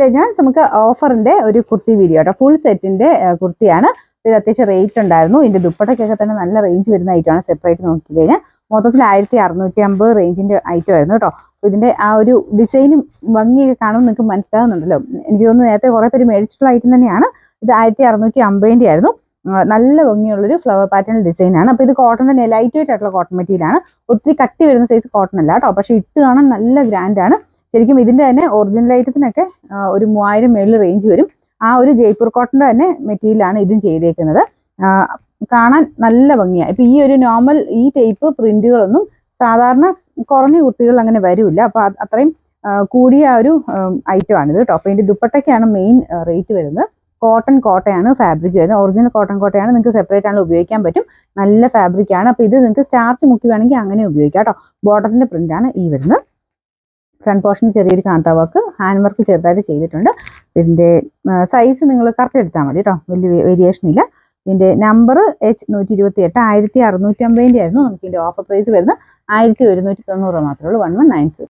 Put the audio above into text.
കഴിഞ്ഞാൽ നമുക്ക് ഓഫറിന്റെ ഒരു കുർത്തി വീഡിയോ കേട്ടോ. ഫുൾ സെറ്റിന്റെ കുർത്തിയാണ്. ഇത് അത്യാവശ്യം റേറ്റ് ഉണ്ടായിരുന്നു. ഇതിന്റെ ദുപ്പട്ടയ്ക്കൊക്കെ തന്നെ നല്ല റേഞ്ച് വരുന്ന ഐറ്റമാണ്. സെപ്പറേറ്റ് നോക്കി കഴിഞ്ഞാൽ മൊത്തത്തിൽ 1650 റേഞ്ചിന്റെ ഐറ്റം ആയിരുന്നു കേട്ടോ. ഇതിന്റെ ആ ഒരു ഡിസൈനും ഭംഗിയൊക്കെ കാണുമ്പോൾ നിങ്ങൾക്ക് മനസ്സിലാവുന്നുണ്ടല്ലോ. എനിക്ക് തോന്നുന്നു നേരത്തെ കുറെ പേര് മേടിച്ചിട്ടുള്ള ഐറ്റം തന്നെയാണ്. ഇത് 1650 ആയിരുന്നു. നല്ല ഭംഗിയുള്ളൊരു ഫ്ലവർ പാറ്റേൺ ഡിസൈൻ ആണ്. അപ്പോൾ ഇത് കോട്ടൺ തന്നെ, ലൈറ്റ് വെയിറ്റ് ആയിട്ടുള്ള കോട്ടൺ മെറ്റീരിയൽ ആണ്. ഒത്തിരി കട്ടി വരുന്ന സൈസ് കോട്ടൺ അല്ല കേട്ടോ. പക്ഷെ ഇട്ട് കാണാൻ നല്ല ഗ്രാൻഡ് ആണ്. ശരിക്കും ഇതിന്റെ തന്നെ ഒറിജിനൽ ഐറ്റത്തിനൊക്കെ ഒരു 3000 മേളിൽ റേഞ്ച് വരും. ആ ഒരു ജയ്പൂർ കോട്ടന്റെ തന്നെ മെറ്റീരിയലാണ് ഇതും ചെയ്തേക്കുന്നത്. കാണാൻ നല്ല ഭംഗിയാണ്. ഇപ്പൊ ഈ ഒരു നോർമൽ ഈ ടൈപ്പ് പ്രിന്റുകളൊന്നും സാധാരണ കുറഞ്ഞ കുർത്തികൾ അങ്ങനെ വരില്ല. അപ്പൊ അത്രയും കൂടിയ ഒരു ഐറ്റമാണിത് കേട്ടോ. അപ്പൊ ഇതിന്റെ ദുപ്പട്ടയ്ക്കാണ് മെയിൻ റേറ്റ് വരുന്നത്. കോട്ടയാണ് ഫാബ്രിക് വരുന്നത്. ഒറിജിനൽ കോട്ടയാണ്. നിങ്ങൾക്ക് സെപ്പറേറ്റ് ആണ് ഉപയോഗിക്കാൻ പറ്റും. നല്ല ഫാബ്രിക് ആണ്. അപ്പൊ ഇത് നിങ്ങൾക്ക് സ്റ്റാർച്ച് മുക്കി വേണമെങ്കിൽ അങ്ങനെ ഉപയോഗിക്കാം കേട്ടോ. ബോട്ടത്തിന്റെ പ്രിന്റ് ആണ് ഈ വരുന്നത്. ഫ്രണ്ട് പോർഷനിൽ ചെറിയൊരു കാന്ത വർക്ക്, ഹാൻഡ് വർക്ക് ചെറുതായിട്ട് ചെയ്തിട്ടുണ്ട്. ഇതിന്റെ സൈസ് നിങ്ങൾ കറക്റ്റ് എടുത്താൽ മതി കേട്ടോ. വലിയ വേരിയേഷൻ ഇല്ല. ഇതിന്റെ നമ്പർ H128 1650 ആയിരുന്നു. നമുക്ക് ഇതിന്റെ ഓഫർ പ്രൈസ് വരുന്നത് 1190 മാത്രമേ ഉള്ളൂ. 1190.